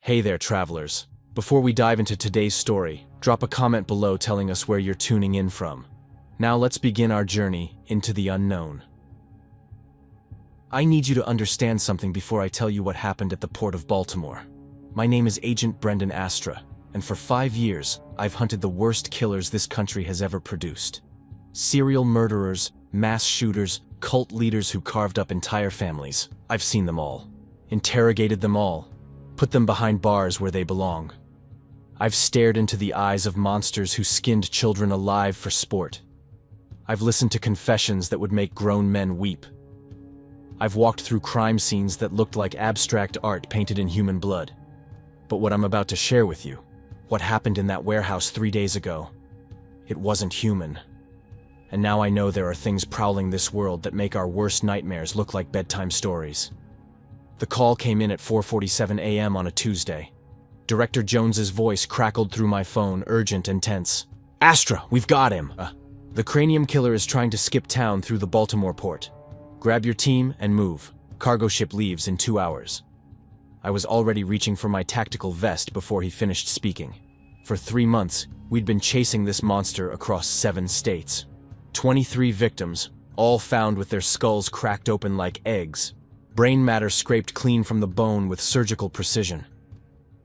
Hey there, travelers. Before we dive into today's story, drop a comment below telling us where you're tuning in from. Now let's begin our journey into the unknown. I need you to understand something before I tell you what happened at the Port of Baltimore. My name is Agent Brendan Astra, and for 5 years, I've hunted the worst killers this country has ever produced. Serial murderers, mass shooters, cult leaders who carved up entire families. I've seen them all. Interrogated them all. Put them behind bars where they belong. I've stared into the eyes of monsters who skinned children alive for sport. I've listened to confessions that would make grown men weep. I've walked through crime scenes that looked like abstract art painted in human blood. But what I'm about to share with you, what happened in that warehouse 3 days ago, it wasn't human. And now I know there are things prowling this world that make our worst nightmares look like bedtime stories. The call came in at 4:47 a.m. on a Tuesday. Director Jones's voice crackled through my phone, urgent and tense. "Astra, we've got him! The cranium killer is trying to skip town through the Baltimore port. Grab your team and move. Cargo ship leaves in 2 hours." I was already reaching for my tactical vest before he finished speaking. For 3 months, we'd been chasing this monster across 7 states. 23 victims, all found with their skulls cracked open like eggs. Brain matter scraped clean from the bone with surgical precision.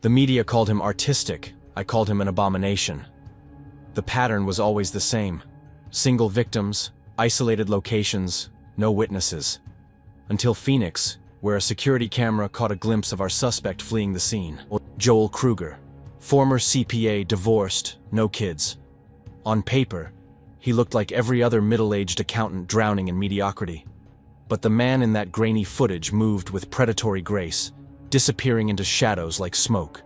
The media called him artistic, I called him an abomination. The pattern was always the same. Single victims, isolated locations, no witnesses. Until Phoenix, where a security camera caught a glimpse of our suspect fleeing the scene. Joel Kruger, former CPA, divorced, no kids. On paper, he looked like every other middle-aged accountant drowning in mediocrity. But the man in that grainy footage moved with predatory grace, disappearing into shadows like smoke.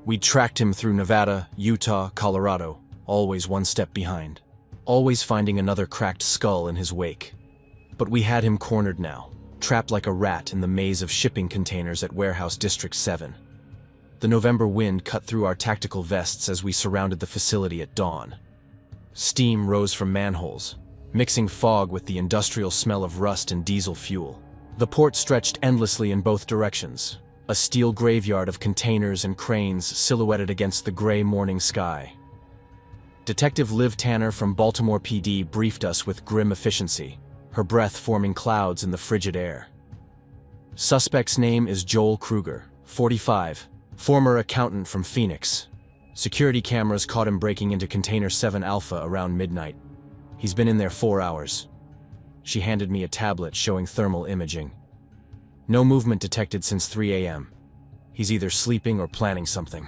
We'd tracked him through Nevada, Utah, Colorado, always one step behind, always finding another cracked skull in his wake. But we had him cornered now, trapped like a rat in the maze of shipping containers at Warehouse District 7. The November wind cut through our tactical vests as we surrounded the facility at dawn. Steam rose from manholes, mixing fog with the industrial smell of rust and diesel fuel. The port stretched endlessly in both directions, a steel graveyard of containers and cranes silhouetted against the gray morning sky. Detective Liv Tanner from Baltimore PD briefed us with grim efficiency, her breath forming clouds in the frigid air. Suspect's name is Joel Kruger, 45, former accountant from Phoenix. Security cameras caught him breaking into Container 7 Alpha around midnight. He's been in there 4 hours. She handed me a tablet showing thermal imaging. No movement detected since 3 a.m. He's either sleeping or planning something.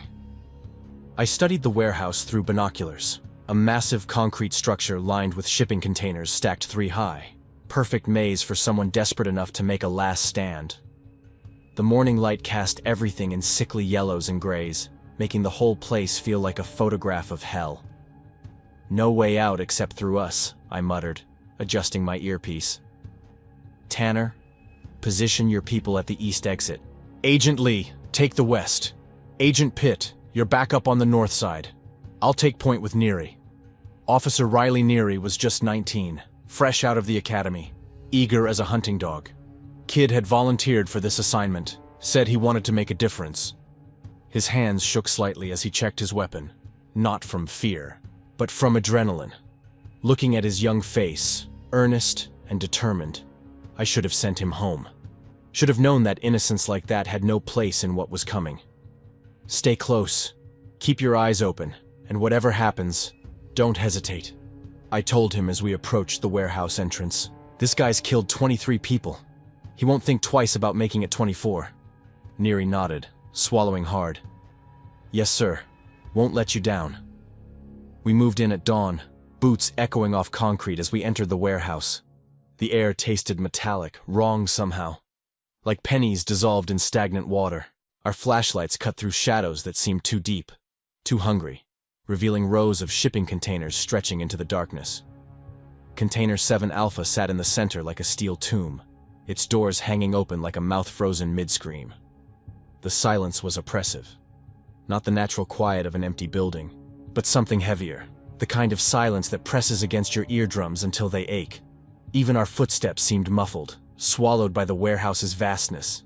I studied the warehouse through binoculars, a massive concrete structure lined with shipping containers stacked 3 high. Perfect maze for someone desperate enough to make a last stand. The morning light cast everything in sickly yellows and grays, making the whole place feel like a photograph of hell. "No way out except through us," I muttered, adjusting my earpiece. "Tanner, position your people at the east exit. Agent Lee, take the west. Agent Pitt, you're back up on the north side. I'll take point with Neary." Officer Riley Neary was just 19, fresh out of the academy, eager as a hunting dog. Kid had volunteered for this assignment, said he wanted to make a difference. His hands shook slightly as he checked his weapon, not from fear, but from adrenaline. Looking at his young face, earnest and determined, I should have sent him home. Should have known that innocence like that had no place in what was coming. "Stay close, keep your eyes open, and whatever happens, don't hesitate," I told him as we approached the warehouse entrance. "This guy's killed 23 people. He won't think twice about making it 24. Neary nodded, swallowing hard. "Yes, sir. Won't let you down." We moved in at dawn, boots echoing off concrete as we entered the warehouse. The air tasted metallic, wrong somehow, like pennies dissolved in stagnant water. Our flashlights cut through shadows that seemed too deep, too hungry, revealing rows of shipping containers stretching into the darkness. Container 7 Alpha sat in the center like a steel tomb, its doors hanging open like a mouth frozen mid-scream. The silence was oppressive. Not the natural quiet of an empty building, but something heavier, the kind of silence that presses against your eardrums until they ache. Even our footsteps seemed muffled, swallowed by the warehouse's vastness.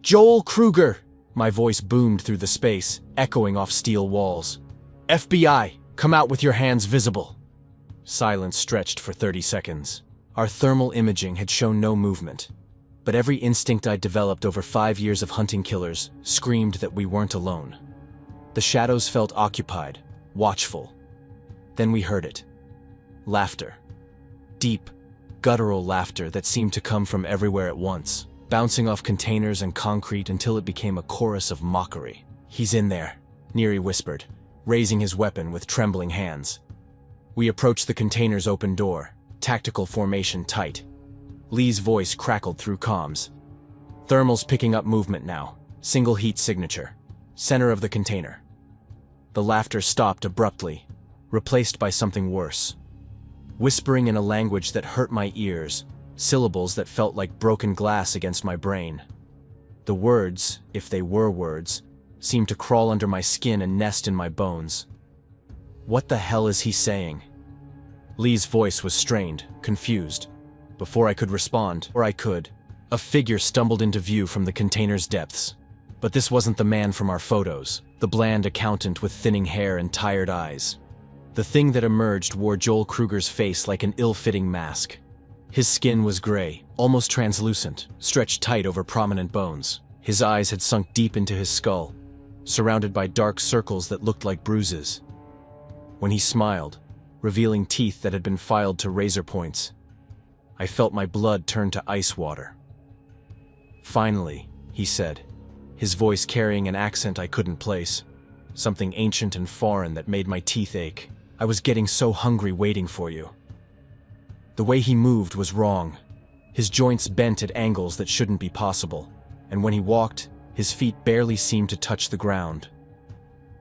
"Joel Kruger!" My voice boomed through the space, echoing off steel walls. FBI, come out with your hands visible. Silence stretched for 30 seconds. Our thermal imaging had shown no movement, but every instinct I'd developed over 5 years of hunting killers screamed that we weren't alone. The shadows felt occupied, watchful. Then we heard it. Laughter. Deep, guttural laughter that seemed to come from everywhere at once, bouncing off containers and concrete until it became a chorus of mockery. "He's in there," Neary whispered, raising his weapon with trembling hands. We approached the container's open door, tactical formation tight. Lee's voice crackled through comms. "Thermal's picking up movement now. Single heat signature. Center of the container." The laughter stopped abruptly, replaced by something worse. Whispering in a language that hurt my ears, syllables that felt like broken glass against my brain. The words, if they were words, seemed to crawl under my skin and nest in my bones. What the hell is he saying? Lee's voice was strained, confused. Before I could respond, a figure stumbled into view from the container's depths. But this wasn't the man from our photos, the bland accountant with thinning hair and tired eyes. The thing that emerged wore Joel Kruger's face like an ill-fitting mask. His skin was gray, almost translucent, stretched tight over prominent bones. His eyes had sunk deep into his skull, surrounded by dark circles that looked like bruises. When he smiled, revealing teeth that had been filed to razor points, I felt my blood turn to ice water. "Finally," he said, his voice carrying an accent I couldn't place, something ancient and foreign that made my teeth ache. "I was getting so hungry waiting for you." The way he moved was wrong. His joints bent at angles that shouldn't be possible, and when he walked, his feet barely seemed to touch the ground.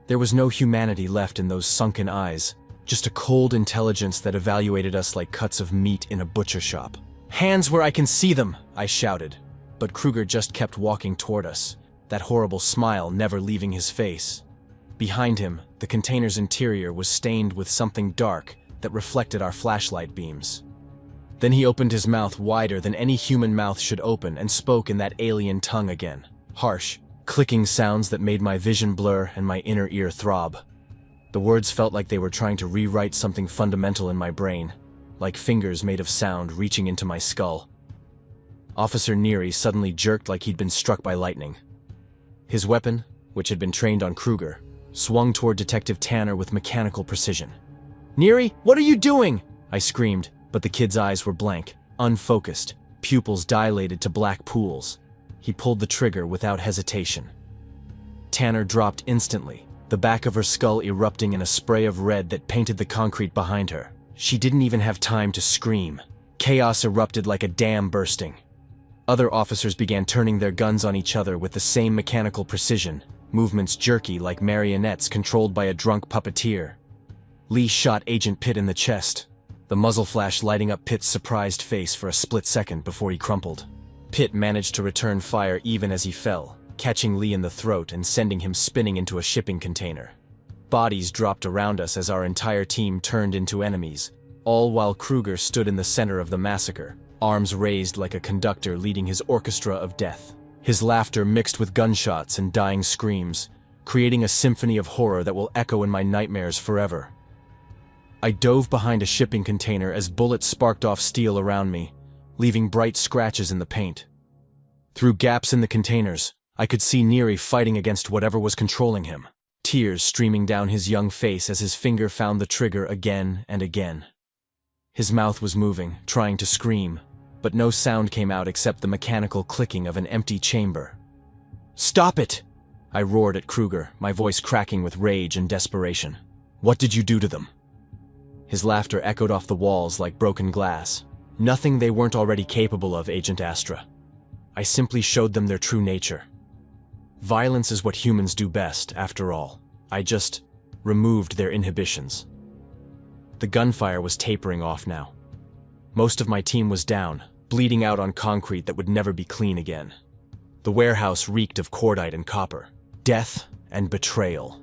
There was no humanity left in those sunken eyes, just a cold intelligence that evaluated us like cuts of meat in a butcher shop. "Hands where I can see them!" I shouted, but Kruger just kept walking toward us, that horrible smile never leaving his face. Behind him, the container's interior was stained with something dark that reflected our flashlight beams. Then he opened his mouth wider than any human mouth should open and spoke in that alien tongue again. Harsh, clicking sounds that made my vision blur and my inner ear throb. The words felt like they were trying to rewrite something fundamental in my brain, like fingers made of sound reaching into my skull. Officer Neary suddenly jerked like he'd been struck by lightning. His weapon, which had been trained on Kruger, swung toward Detective Tanner with mechanical precision. "Neary, what are you doing?" I screamed, but the kid's eyes were blank, unfocused, pupils dilated to black pools. He pulled the trigger without hesitation. Tanner dropped instantly, the back of her skull erupting in a spray of red that painted the concrete behind her. She didn't even have time to scream. Chaos erupted like a dam bursting. Other officers began turning their guns on each other with the same mechanical precision, movements jerky like marionettes controlled by a drunk puppeteer. Lee shot Agent Pitt in the chest, the muzzle flash lighting up Pitt's surprised face for a split second before he crumpled. Pitt managed to return fire even as he fell, catching Lee in the throat and sending him spinning into a shipping container. Bodies dropped around us as our entire team turned into enemies, all while Kruger stood in the center of the massacre, arms raised like a conductor leading his orchestra of death. His laughter mixed with gunshots and dying screams, creating a symphony of horror that will echo in my nightmares forever. I dove behind a shipping container as bullets sparked off steel around me, leaving bright scratches in the paint. Through gaps in the containers, I could see Neary fighting against whatever was controlling him, tears streaming down his young face as his finger found the trigger again and again. His mouth was moving, trying to scream, but no sound came out except the mechanical clicking of an empty chamber. "Stop it!" I roared at Kruger, my voice cracking with rage and desperation. "What did you do to them?" His laughter echoed off the walls like broken glass. "Nothing they weren't already capable of, Agent Astra. I simply showed them their true nature. Violence is what humans do best, after all. I just removed their inhibitions." The gunfire was tapering off now. Most of my team was down, bleeding out on concrete that would never be clean again. The warehouse reeked of cordite and copper, death and betrayal.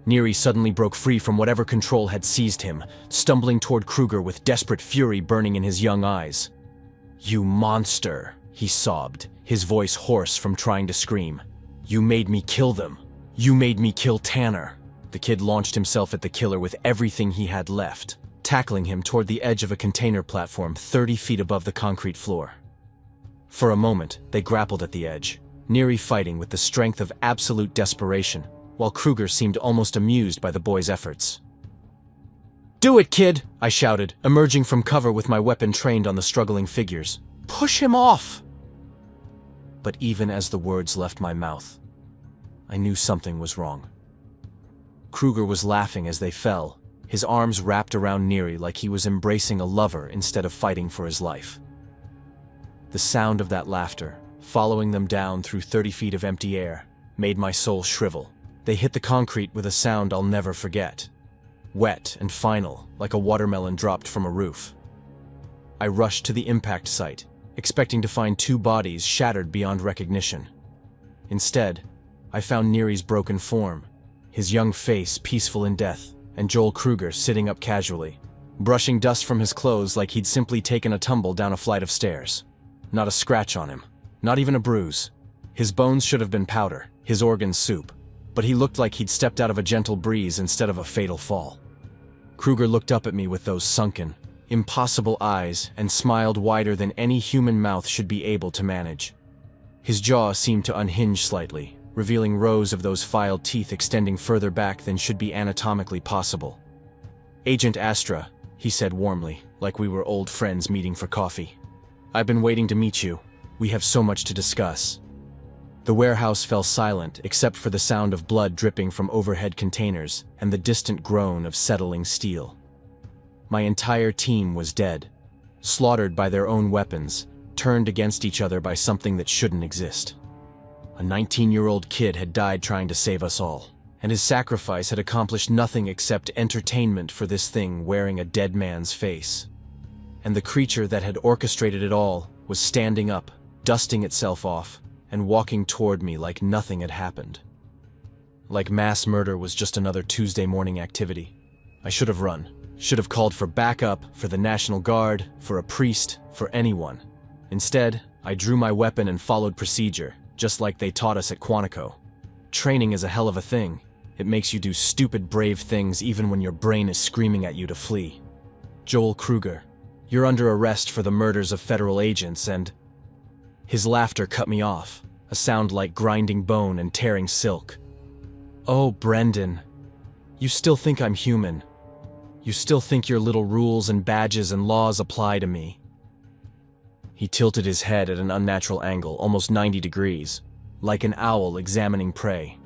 Neary suddenly broke free from whatever control had seized him, stumbling toward Kruger with desperate fury burning in his young eyes. "You monster," he sobbed, his voice hoarse from trying to scream. "You made me kill them. You made me kill Tanner." The kid launched himself at the killer with everything he had left, tackling him toward the edge of a container platform 30 feet above the concrete floor. For a moment, they grappled at the edge, Neary fighting with the strength of absolute desperation, while Kruger seemed almost amused by the boy's efforts. "Do it, kid!" I shouted, emerging from cover with my weapon trained on the struggling figures. "Push him off!" But even as the words left my mouth, I knew something was wrong. Kruger was laughing as they fell, his arms wrapped around Neary like he was embracing a lover instead of fighting for his life. The sound of that laughter, following them down through 30 feet of empty air, made my soul shrivel. They hit the concrete with a sound I'll never forget. Wet and final, like a watermelon dropped from a roof. I rushed to the impact site, expecting to find 2 bodies shattered beyond recognition. Instead, I found Neary's broken form, his young face peaceful in death, and Joel Kruger sitting up casually, brushing dust from his clothes like he'd simply taken a tumble down a flight of stairs. Not a scratch on him, not even a bruise. His bones should have been powder, his organs soup, but he looked like he'd stepped out of a gentle breeze instead of a fatal fall. Kruger looked up at me with those sunken, impossible eyes and smiled wider than any human mouth should be able to manage. His jaw seemed to unhinge slightly, revealing rows of those filed teeth extending further back than should be anatomically possible. "Agent Astra," he said warmly, like we were old friends meeting for coffee. "I've been waiting to meet you. We have so much to discuss." The warehouse fell silent except for the sound of blood dripping from overhead containers and the distant groan of settling steel. My entire team was dead, slaughtered by their own weapons, turned against each other by something that shouldn't exist. A 19-year-old kid had died trying to save us all, and his sacrifice had accomplished nothing except entertainment for this thing wearing a dead man's face. And the creature that had orchestrated it all was standing up, dusting itself off, and walking toward me like nothing had happened. Like mass murder was just another Tuesday morning activity. I should have run, should have called for backup, for the National Guard, for a priest, for anyone. Instead, I drew my weapon and followed procedure, just like they taught us at Quantico. Training is a hell of a thing. It makes you do stupid, brave things even when your brain is screaming at you to flee. "Joel Kruger, you're under arrest for the murders of federal agents and—" His laughter cut me off, a sound like grinding bone and tearing silk. "Oh, Brendan, you still think I'm human. You still think your little rules and badges and laws apply to me." He tilted his head at an unnatural angle, almost 90 degrees, like an owl examining prey.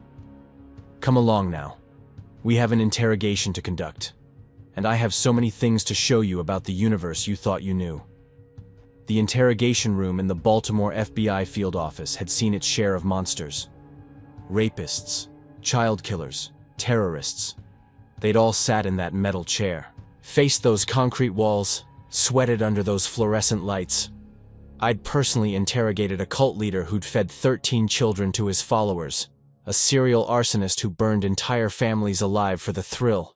"Come along now. We have an interrogation to conduct, and I have so many things to show you about the universe you thought you knew." The interrogation room in the Baltimore FBI field office had seen its share of monsters. Rapists, child killers, terrorists. They'd all sat in that metal chair, faced those concrete walls, sweated under those fluorescent lights. I'd personally interrogated a cult leader who'd fed 13 children to his followers, a serial arsonist who burned entire families alive for the thrill,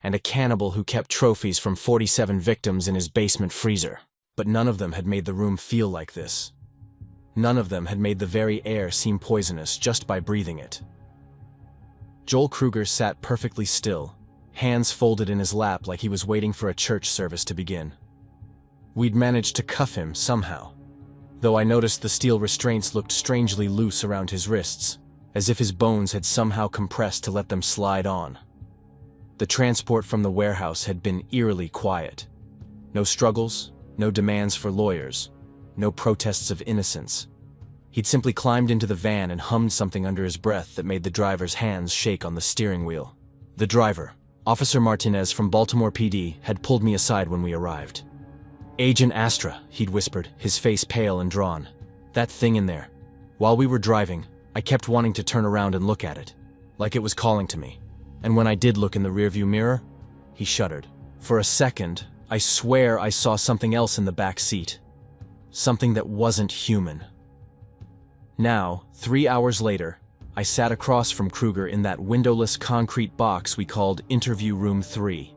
and a cannibal who kept trophies from 47 victims in his basement freezer. But none of them had made the room feel like this. None of them had made the very air seem poisonous just by breathing it. Joel Kruger sat perfectly still, hands folded in his lap like he was waiting for a church service to begin. We'd managed to cuff him somehow, though I noticed the steel restraints looked strangely loose around his wrists, as if his bones had somehow compressed to let them slide on. The transport from the warehouse had been eerily quiet. No struggles, no demands for lawyers, no protests of innocence. He'd simply climbed into the van and hummed something under his breath that made the driver's hands shake on the steering wheel. The driver, Officer Martinez from Baltimore PD, had pulled me aside when we arrived. "Agent Astra," he'd whispered, his face pale and drawn. "That thing in there. While we were driving, I kept wanting to turn around and look at it, like it was calling to me. And when I did look in the rearview mirror," he shuddered. "For a second, I swear I saw something else in the back seat. Something that wasn't human." Now, 3 hours later, I sat across from Kruger in that windowless concrete box we called Interview Room 3.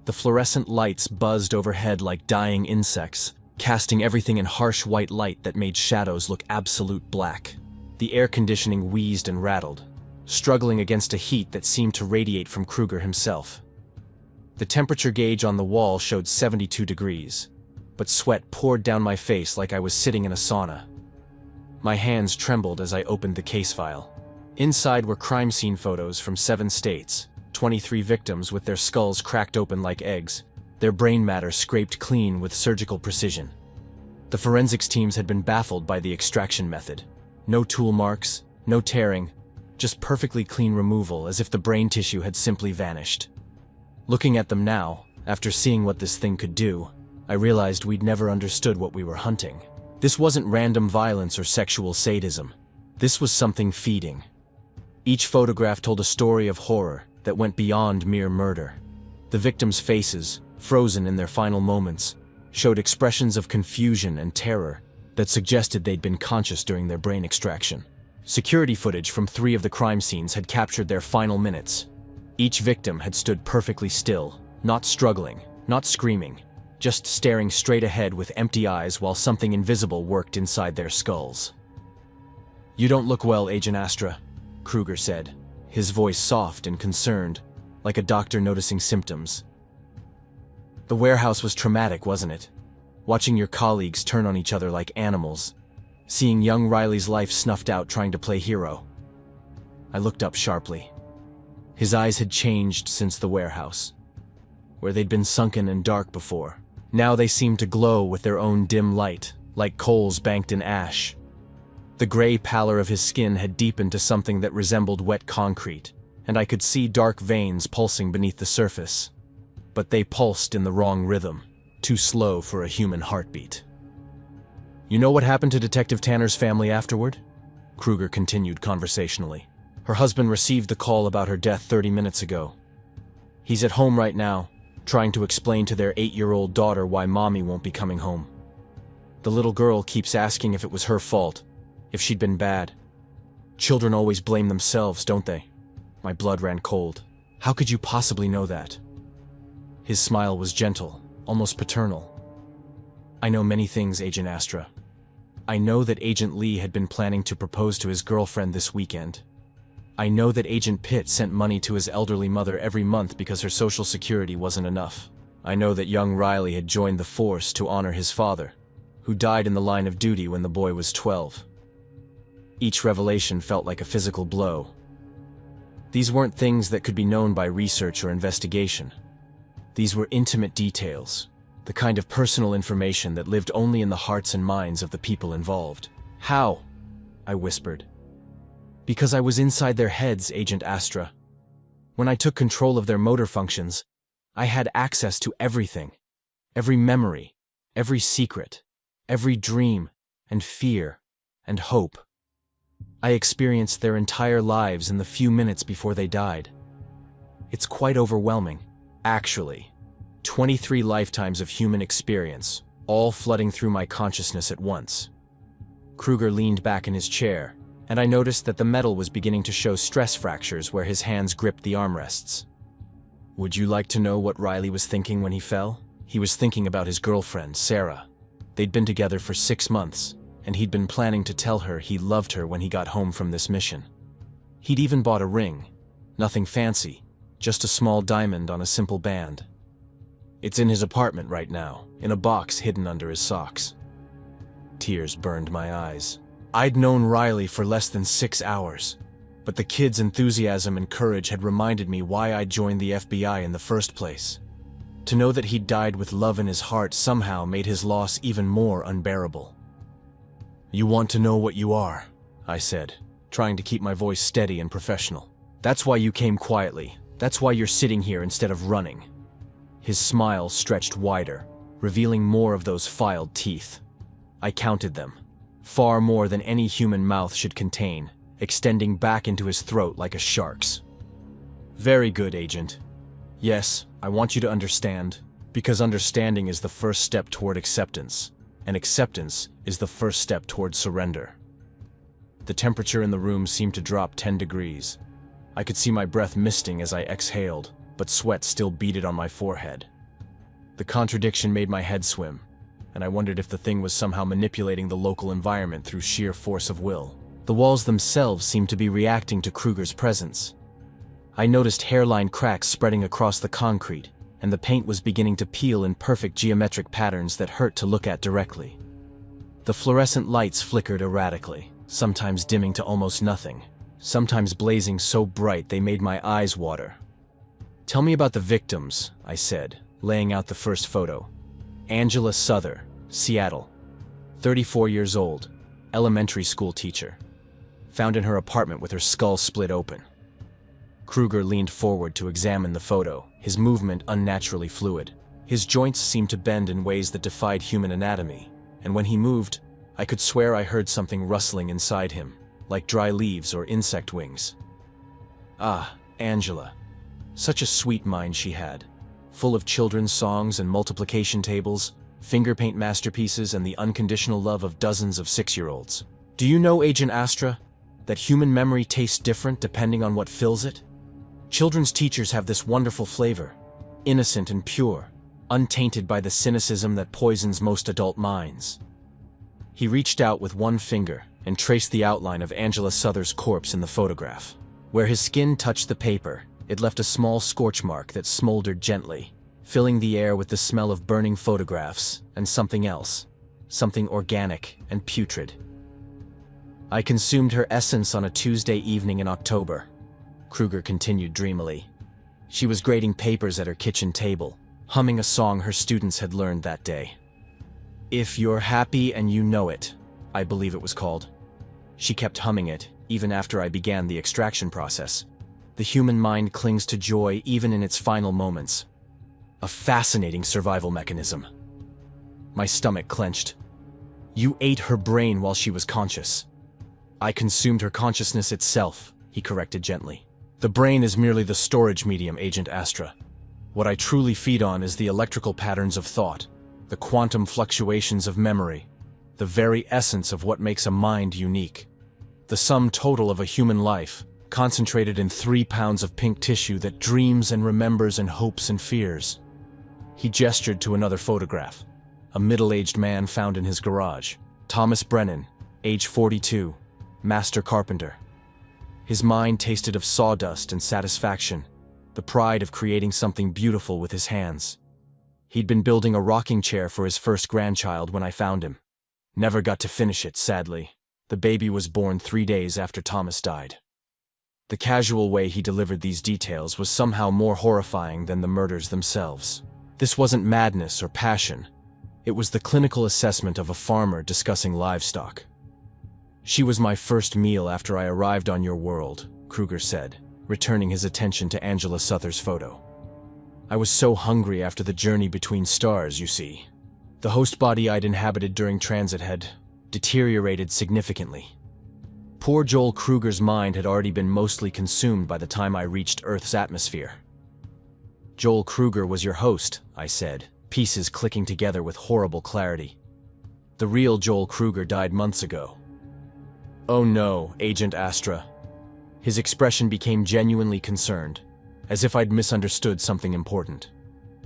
The fluorescent lights buzzed overhead like dying insects, casting everything in harsh white light that made shadows look absolute black. The air conditioning wheezed and rattled, struggling against a heat that seemed to radiate from Kruger himself. The temperature gauge on the wall showed 72 degrees, but sweat poured down my face like I was sitting in a sauna. My hands trembled as I opened the case file. Inside were crime scene photos from 7 states, 23 victims with their skulls cracked open like eggs, their brain matter scraped clean with surgical precision. The forensics teams had been baffled by the extraction method. No tool marks, no tearing, just perfectly clean removal as if the brain tissue had simply vanished. Looking at them now, after seeing what this thing could do, I realized we'd never understood what we were hunting. This wasn't random violence or sexual sadism. This was something feeding. Each photograph told a story of horror that went beyond mere murder. The victims' faces, frozen in their final moments, showed expressions of confusion and terror that suggested they'd been conscious during their brain extraction. Security footage from 3 of the crime scenes had captured their final minutes. Each victim had stood perfectly still, not struggling, not screaming, just staring straight ahead with empty eyes while something invisible worked inside their skulls. "You don't look well, Agent Astra," Kruger said, his voice soft and concerned, like a doctor noticing symptoms. "The warehouse was traumatic, wasn't it? Watching your colleagues turn on each other like animals. Seeing young Riley's life snuffed out trying to play hero." I looked up sharply. His eyes had changed since the warehouse. Where they'd been sunken and dark before, now they seemed to glow with their own dim light, like coals banked in ash. The gray pallor of his skin had deepened to something that resembled wet concrete, and I could see dark veins pulsing beneath the surface. But they pulsed in the wrong rhythm, too slow for a human heartbeat. "You know what happened to Detective Tanner's family afterward?" Kruger continued conversationally. "Her husband received the call about her death 30 minutes ago. He's at home right now, trying to explain to their 8-year-old daughter why mommy won't be coming home. The little girl keeps asking if it was her fault, if she'd been bad. Children always blame themselves, don't they?" My blood ran cold. "How could you possibly know that?" His smile was gentle, almost paternal. "I know many things, Agent Astra. I know that Agent Lee had been planning to propose to his girlfriend this weekend. I know that Agent Pitt sent money to his elderly mother every month because her social security wasn't enough. I know that young Riley had joined the force to honor his father, who died in the line of duty when the boy was 12. Each revelation felt like a physical blow. These weren't things that could be known by research or investigation. These were intimate details, the kind of personal information that lived only in the hearts and minds of the people involved." "How?" I whispered. "Because I was inside their heads, Agent Astra. When I took control of their motor functions, I had access to everything. Every memory, every secret, every dream, and fear, and hope. I experienced their entire lives in the few minutes before they died. It's quite overwhelming, actually. 23 lifetimes of human experience, all flooding through my consciousness at once." Kruger leaned back in his chair, and I noticed that the metal was beginning to show stress fractures where his hands gripped the armrests. "Would you like to know what Riley was thinking when he fell?" He was thinking about his girlfriend, Sarah. They'd been together for 6 months, and he'd been planning to tell her he loved her when he got home from this mission. He'd even bought a ring. Nothing fancy, just a small diamond on a simple band. It's in his apartment right now, in a box hidden under his socks. Tears burned my eyes. I'd known Riley for less than 6 hours, but the kid's enthusiasm and courage had reminded me why I joined the FBI in the first place. To know that he'd died with love in his heart somehow made his loss even more unbearable. "You want to know what you are," I said, trying to keep my voice steady and professional. "That's why you came quietly. That's why you're sitting here instead of running." His smile stretched wider, revealing more of those filed teeth. I counted them, far more than any human mouth should contain, extending back into his throat like a shark's. "Very good, Agent. Yes, I want you to understand, because understanding is the first step toward acceptance, and acceptance is the first step toward surrender." The temperature in the room seemed to drop 10 degrees. I could see my breath misting as I exhaled, but sweat still beaded on my forehead. The contradiction made my head swim, and I wondered if the thing was somehow manipulating the local environment through sheer force of will. The walls themselves seemed to be reacting to Kruger's presence. I noticed hairline cracks spreading across the concrete, and the paint was beginning to peel in perfect geometric patterns that hurt to look at directly. The fluorescent lights flickered erratically, sometimes dimming to almost nothing, sometimes blazing so bright they made my eyes water. "Tell me about the victims," I said, laying out the first photo. Angela Souther, Seattle. 34 years old, elementary school teacher. Found in her apartment with her skull split open. Kruger leaned forward to examine the photo, his movement unnaturally fluid. His joints seemed to bend in ways that defied human anatomy, and when he moved, I could swear I heard something rustling inside him, like dry leaves or insect wings. Ah, Angela. Such a sweet mind she had, full of children's songs and multiplication tables, finger paint masterpieces, and the unconditional love of dozens of 6-year-olds. Do you know, Agent Astra, that human memory tastes different depending on what fills it? Children's teachers have this wonderful flavor, innocent and pure, untainted by the cynicism that poisons most adult minds. He reached out with one finger and traced the outline of Angela Souther's corpse in the photograph. Where his skin touched the paper, it left a small scorch mark that smoldered gently, filling the air with the smell of burning photographs and something else, something organic and putrid. I consumed her essence on a Tuesday evening in October, Kruger continued dreamily. She was grading papers at her kitchen table, humming a song her students had learned that day. If You're Happy and You Know It, I believe it was called. She kept humming it, even after I began the extraction process. The human mind clings to joy even in its final moments. A fascinating survival mechanism. My stomach clenched. You ate her brain while she was conscious. I consumed her consciousness itself, he corrected gently. The brain is merely the storage medium, Agent Astra. What I truly feed on is the electrical patterns of thought, the quantum fluctuations of memory, the very essence of what makes a mind unique. The sum total of a human life, concentrated in 3 pounds of pink tissue that dreams and remembers and hopes and fears. He gestured to another photograph, a middle-aged man found in his garage. Thomas Brennan, age 42, master carpenter. His mind tasted of sawdust and satisfaction, the pride of creating something beautiful with his hands. He'd been building a rocking chair for his first grandchild when I found him. Never got to finish it, sadly. The baby was born 3 days after Thomas died. The casual way he delivered these details was somehow more horrifying than the murders themselves. This wasn't madness or passion. It was the clinical assessment of a farmer discussing livestock. She was my first meal after I arrived on your world, Kruger said, returning his attention to Angela Souther's photo. I was so hungry after the journey between stars, you see. The host body I'd inhabited during transit had deteriorated significantly. Poor Joel Kruger's mind had already been mostly consumed by the time I reached Earth's atmosphere. Joel Kruger was your host, I said, pieces clicking together with horrible clarity. The real Joel Kruger died months ago. Oh no, Agent Astra. His expression became genuinely concerned, as if I'd misunderstood something important.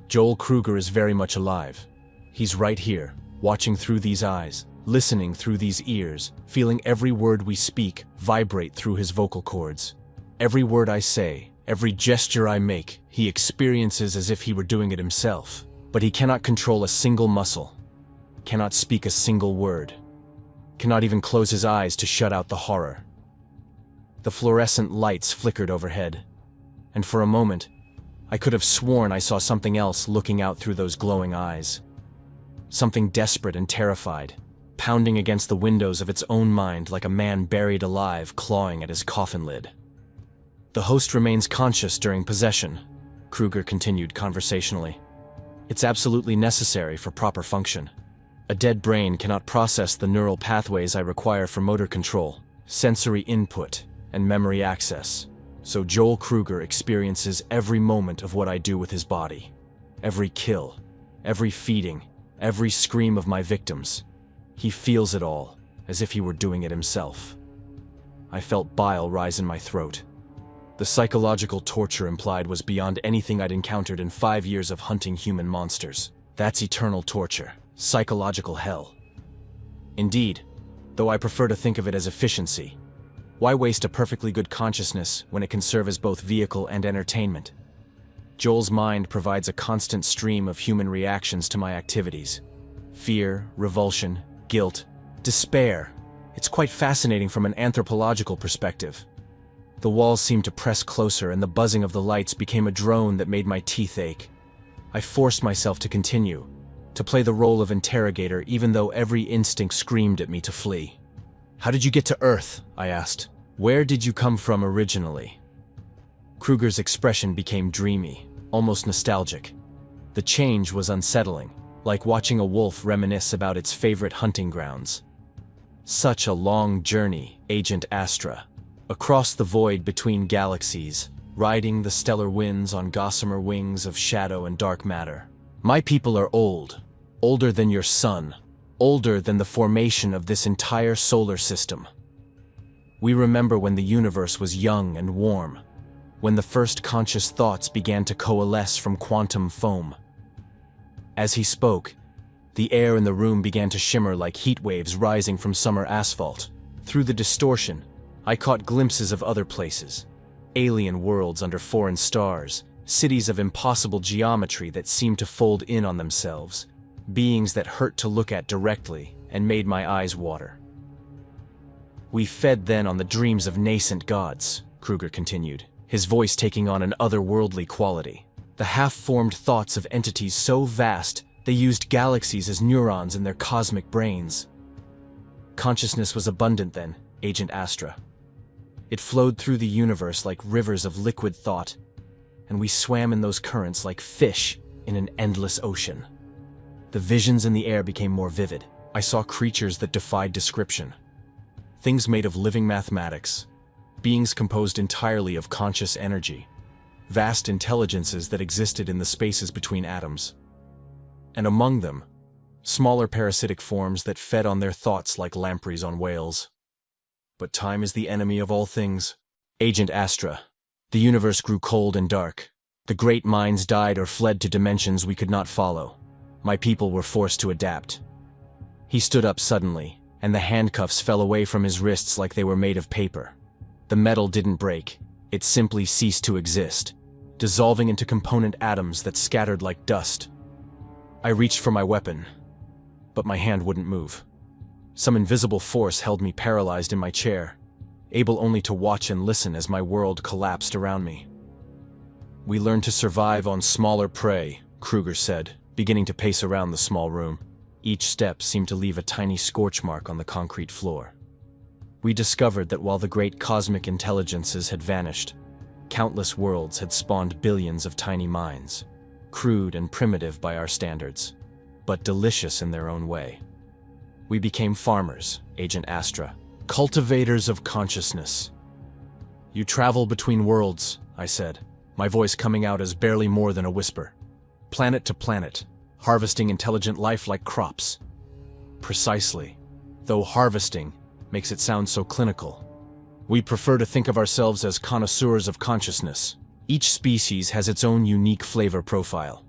Joel Kruger is very much alive. He's right here, watching through these eyes, listening through these ears, feeling every word we speak vibrate through his vocal cords. Every word I say, every gesture I make, he experiences as if he were doing it himself. But he cannot control a single muscle, cannot speak a single word, cannot even close his eyes to shut out the horror. The fluorescent lights flickered overhead, and for a moment, I could have sworn I saw something else looking out through those glowing eyes. Something desperate and terrified, pounding against the windows of its own mind like a man buried alive clawing at his coffin lid. The host remains conscious during possession, Kruger continued conversationally. It's absolutely necessary for proper function. A dead brain cannot process the neural pathways I require for motor control, sensory input, and memory access. So Joel Kruger experiences every moment of what I do with his body. Every kill, every feeding, every scream of my victims. He feels it all, as if he were doing it himself. I felt bile rise in my throat. The psychological torture implied was beyond anything I'd encountered in 5 years of hunting human monsters. That's eternal torture, psychological hell. Indeed, though I prefer to think of it as efficiency, Why waste a perfectly good consciousness when it can serve as both vehicle and entertainment? Joel's mind provides a constant stream of human reactions to my activities. Fear, revulsion, guilt, despair. It's quite fascinating from an anthropological perspective. The walls seemed to press closer, and the buzzing of the lights became a drone that made my teeth ache. I forced myself to continue, to play the role of interrogator even though every instinct screamed at me to flee. "How did you get to Earth?" I asked. "Where did you come from originally?" Kruger's expression became dreamy, almost nostalgic. The change was unsettling, like watching a wolf reminisce about its favorite hunting grounds. "Such a long journey, Agent Astra. Across the void between galaxies, riding the stellar winds on gossamer wings of shadow and dark matter. My people are old, older than your sun, older than the formation of this entire solar system. We remember when the universe was young and warm, when the first conscious thoughts began to coalesce from quantum foam." As he spoke, the air in the room began to shimmer like heat waves rising from summer asphalt. Through the distortion, I caught glimpses of other places, alien worlds under foreign stars, cities of impossible geometry that seemed to fold in on themselves, beings that hurt to look at directly and made my eyes water. "We fed then on the dreams of nascent gods," Kruger continued, his voice taking on an otherworldly quality. "The half-formed thoughts of entities so vast they used galaxies as neurons in their cosmic brains. Consciousness was abundant then, Agent Astra. It flowed through the universe like rivers of liquid thought, and we swam in those currents like fish in an endless ocean. The visions in the air became more vivid. I saw creatures that defied description. Things made of living mathematics, beings composed entirely of conscious energy, vast intelligences that existed in the spaces between atoms. And among them, smaller parasitic forms that fed on their thoughts like lampreys on whales. But time is the enemy of all things. Agent Astra, the universe grew cold and dark. The great minds died or fled to dimensions we could not follow. My people were forced to adapt." He stood up suddenly, and the handcuffs fell away from his wrists like they were made of paper. The metal didn't break, it simply ceased to exist, dissolving into component atoms that scattered like dust. I reached for my weapon, but my hand wouldn't move. Some invisible force held me paralyzed in my chair, able only to watch and listen as my world collapsed around me. "We learned to survive on smaller prey," Kruger said, beginning to pace around the small room. Each step seemed to leave a tiny scorch mark on the concrete floor. "We discovered that while the great cosmic intelligences had vanished, countless worlds had spawned billions of tiny minds, crude and primitive by our standards, but delicious in their own way. We became farmers, Agent Astra, cultivators of consciousness." "You travel between worlds," I said, my voice coming out as barely more than a whisper. "Planet to planet, harvesting intelligent life like crops." "Precisely, though harvesting makes it sound so clinical. We prefer to think of ourselves as connoisseurs of consciousness. Each species has its own unique flavor profile.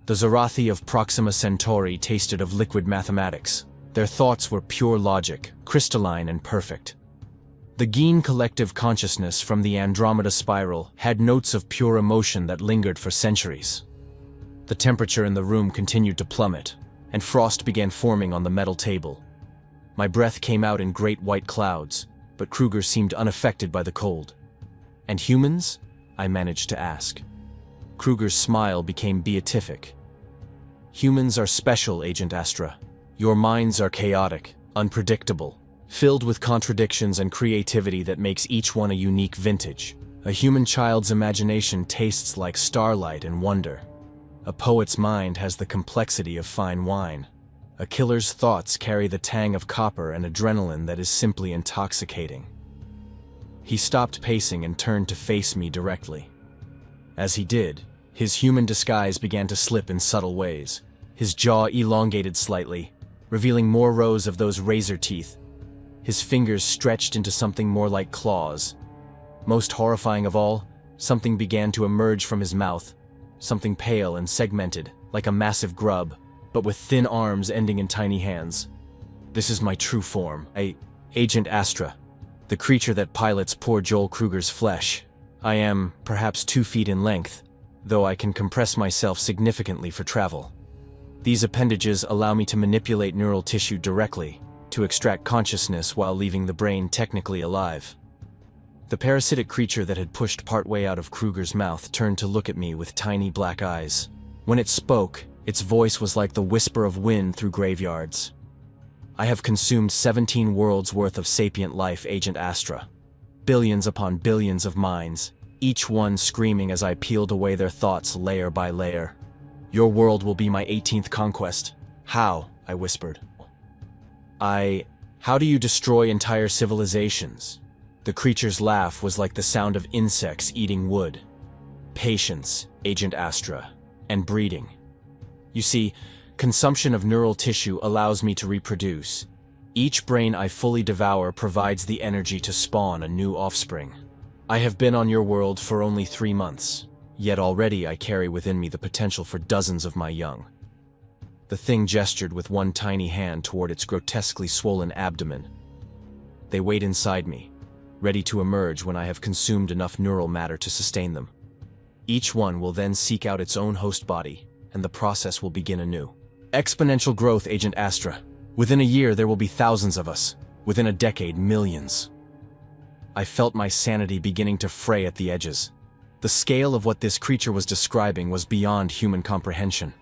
The Zarathi of Proxima Centauri tasted of liquid mathematics. Their thoughts were pure logic, crystalline and perfect. The Gene collective consciousness from the Andromeda spiral had notes of pure emotion that lingered for centuries." The temperature in the room continued to plummet, and frost began forming on the metal table. My breath came out in great white clouds, but Kruger seemed unaffected by the cold. "And humans?" I managed to ask. Kruger's smile became beatific. "Humans are special, Agent Astra. Your minds are chaotic, unpredictable, filled with contradictions and creativity that makes each one a unique vintage. A human child's imagination tastes like starlight and wonder. A poet's mind has the complexity of fine wine. A killer's thoughts carry the tang of copper and adrenaline that is simply intoxicating." He stopped pacing and turned to face me directly. As he did, his human disguise began to slip in subtle ways. His jaw elongated slightly, revealing more rows of those razor teeth. His fingers stretched into something more like claws. Most horrifying of all, something began to emerge from his mouth, something pale and segmented, like a massive grub, but with thin arms ending in tiny hands. "This is my true form, Agent Astra. the creature that pilots poor Joel Kruger's flesh. I am, perhaps 2 feet in length, though I can compress myself significantly for travel. These appendages allow me to manipulate neural tissue directly, to extract consciousness while leaving the brain technically alive. The parasitic creature that had pushed partway out of Kruger's mouth turned to look at me with tiny black eyes. When it spoke, its voice was like the whisper of wind through graveyards. I have consumed 17 worlds worth of sapient life, Agent Astra. Billions upon billions of minds, each one screaming as I peeled away their thoughts layer by layer. Your world will be my 18th conquest. How? I whispered. How do you destroy entire civilizations? The creature's laugh was like the sound of insects eating wood. Patience, Agent Astra, and breeding. You see, consumption of neural tissue allows me to reproduce. Each brain I fully devour provides the energy to spawn a new offspring. I have been on your world for only 3 months, yet already I carry within me the potential for dozens of my young. The thing gestured with one tiny hand toward its grotesquely swollen abdomen. They wait inside me, ready to emerge when I have consumed enough neural matter to sustain them. Each one will then seek out its own host body, and the process will begin anew. Exponential growth, Agent Astra. Within a year, there will be thousands of us. Within a decade, millions. I felt my sanity beginning to fray at the edges. The scale of what this creature was describing was beyond human comprehension.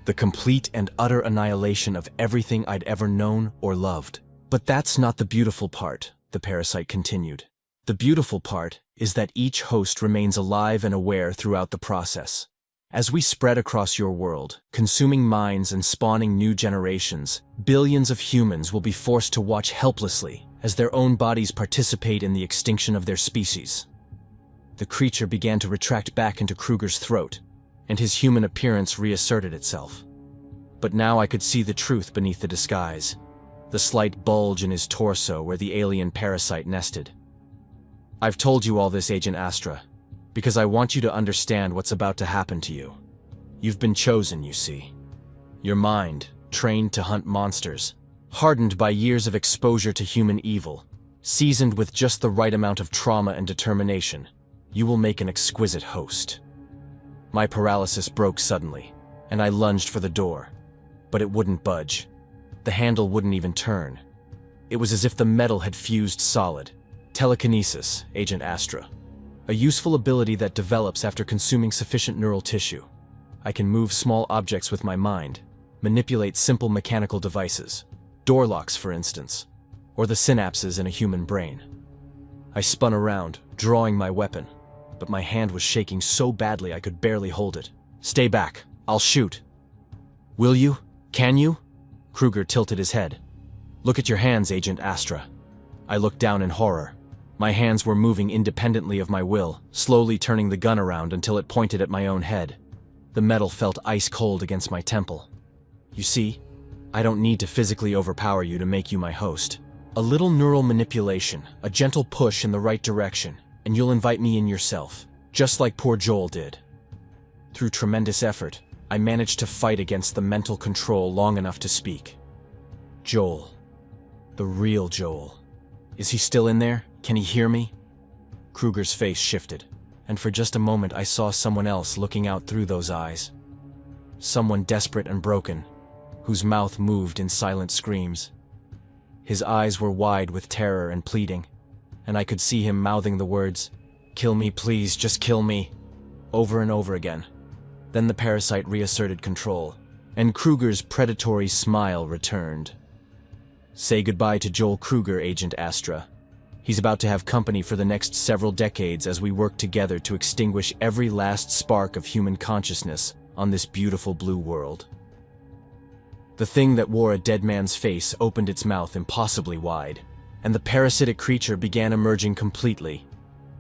The complete and utter annihilation of everything I'd ever known or loved. But that's not the beautiful part, the parasite continued. The beautiful part is that each host remains alive and aware throughout the process. As we spread across your world, consuming minds and spawning new generations, billions of humans will be forced to watch helplessly as their own bodies participate in the extinction of their species. The creature began to retract back into Kruger's throat, and his human appearance reasserted itself. But now I could see the truth beneath the disguise, the slight bulge in his torso where the alien parasite nested. I've told you all this, Agent Astra, because I want you to understand what's about to happen to you. You've been chosen, you see. Your mind, trained to hunt monsters, hardened by years of exposure to human evil, seasoned with just the right amount of trauma and determination, you will make an exquisite host. My paralysis broke suddenly, and I lunged for the door, but it wouldn't budge. The handle wouldn't even turn. It was as if the metal had fused solid. Telekinesis, Agent Astra. A useful ability that develops after consuming sufficient neural tissue. I can move small objects with my mind, manipulate simple mechanical devices, door locks for instance, or the synapses in a human brain. I spun around, drawing my weapon, but my hand was shaking so badly I could barely hold it. Stay back, I'll shoot. Will you? Can you? Kruger tilted his head. Look at your hands, Agent Astra. I looked down in horror. My hands were moving independently of my will, slowly turning the gun around until it pointed at my own head. The metal felt ice cold against my temple. You see, I don't need to physically overpower you to make you my host. A little neural manipulation, a gentle push in the right direction, and you'll invite me in yourself, just like poor Joel did. Through tremendous effort, I managed to fight against the mental control long enough to speak. Joel. The real Joel. Is he still in there? Can he hear me? Kruger's face shifted, and for just a moment I saw someone else looking out through those eyes. Someone desperate and broken, whose mouth moved in silent screams. His eyes were wide with terror and pleading, and I could see him mouthing the words, "Kill me, please, just kill me," over and over again. Then the parasite reasserted control, and Kruger's predatory smile returned. Say goodbye to Joel Kruger, Agent Astra. He's about to have company for the next several decades as we work together to extinguish every last spark of human consciousness on this beautiful blue world. The thing that wore a dead man's face opened its mouth impossibly wide, and the parasitic creature began emerging completely,